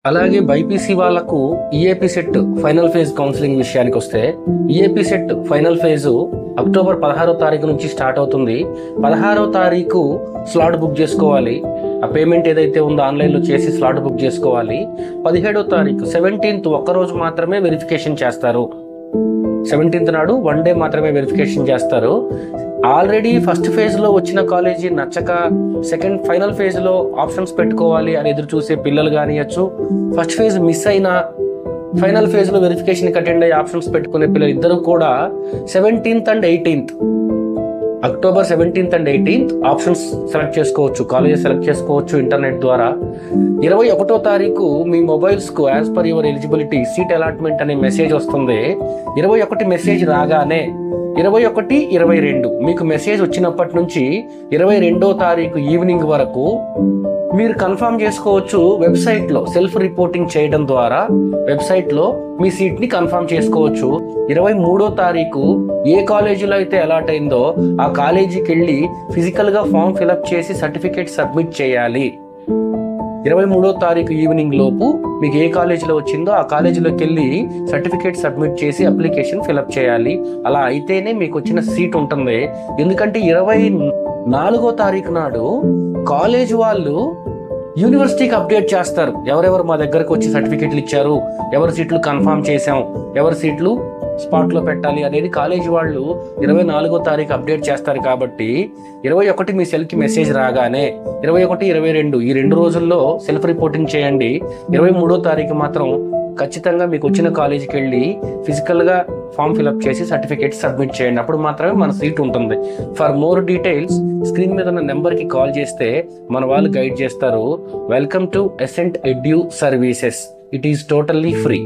అలాగే బైపీసీ వాళ్ళకు EAPCET final phase counselling విషయానికి వస్తే EAPCET final phase October 16వ తారీఖు నుంచి స్టార్ట్ అవుతుంది. 16వ తారీఖు స్లాట్ బుక్ చేసుకోవాలి. ఆ పేమెంట్ ఏదైతే ఉందో ఆన్లైన్లో చేసి స్లాట్ బుక్ చేసుకోవాలి. 17వ తారీఖు 17th ఒక్కరోజు మాత్రమే వెరిఫికేషన్ చేస్తారు. 17th నాడు 1 డే మాత్రమే వెరిఫికేషన్ చేస్తారు. ఆల్రెడీ ఫస్ట్ ఫేజ్లో వచ్చిన కాలేజీ నచ్చక సెకండ్ ఫైనల్ ఫేజ్లో ఆప్షన్స్ పెట్టుకోవాలి అని ఎదురు చూసే పిల్లలు కానియచ్చు, ఫస్ట్ ఫేజ్ మిస్ అయినా ఫైనల్ ఫేజ్లో వెరిఫికేషన్కి అటెండ్ అయ్యే ఆప్షన్స్ పెట్టుకునే పిల్లలు ఇద్దరు కూడా 17th and 18th October 17th and 18th options select చేసుకోవచ్చు, కాలేజెస్ సెలెక్ట్ చేసుకోవచ్చు ఇంటర్నెట్ ద్వారా. 21వ తారీఖు మీ మొబైల్స్కు as per your eligibility seat allotment అనే మెసేజ్ వస్తుంది. 21 మెసేజ్ రాగానే 21, 22 మీకు మెసేజ్ వచ్చినప్పటి నుంచి 22వ తారీఖు ఈవినింగ్ వరకు మీరు కన్ఫర్మ్ చేసుకోవచ్చు. వెబ్సైట్లో సెల్ఫ్ రిపోర్టింగ్ చేయడం ద్వారా వెబ్సైట్లో మీ సీట్ని కన్ఫర్మ్ చేసుకోవచ్చు. 23వ తారీఖు ఏ కాలేజీలో అయితే అలాట్ అయిందో ఆ కాలేజీకి వెళ్ళి ఫిజికల్గా ఫామ్ ఫిలప్ చేసి సర్టిఫికేట్ సబ్మిట్ చేయాలి. 23వ తారీఖు ఈవినింగ్ లోపు మీకు ఏ కాలేజీలో వచ్చిందో ఆ కాలేజీలోకి వెళ్ళి సర్టిఫికేట్ సబ్మిట్ చేసి అప్లికేషన్ ఫిలప్ చేయాలి. అలా అయితేనే మీకు వచ్చిన సీట్ ఉంటుంది. ఎందుకంటే 24వ తారీఖు నాడు కాలేజ్ వాళ్ళు యూనివర్సిటీకి అప్డేట్ చేస్తారు. ఎవరెవరు మా దగ్గరకు వచ్చి సర్టిఫికేట్లు ఇచ్చారు, ఎవరి సీట్లు కన్ఫర్మ్ చేసాం, ఎవరి సీట్లు స్పాట్లో పెట్టాలి అనేది కాలేజ్ వాళ్ళు 24వ తారీఖు అప్డేట్ చేస్తారు. కాబట్టి 21 మీ సెల్కి మెసేజ్ రాగానే 21, 22 ఈ 2 రోజుల్లో సెల్ఫ్ రిపోర్టింగ్ చేయండి. 23వ తారీఖు మాత్రం ఖచ్చితంగా మీకు వచ్చిన కాలేజీకి వెళ్ళి ఫిజికల్గా ఫామ్ ఫిలప్ చేసి సర్టిఫికేట్ సబ్మిట్ చేయండి. అప్పుడు మాత్రమే మన సీట్ ఉంటుంది. ఫర్ మోర్ డీటెయిల్స్ స్క్రీన్ మీద ఉన్న నెంబర్కి కాల్ చేస్తే మన వాళ్ళు గైడ్ చేస్తారు. Welcome to Accent edu services. It is totally free.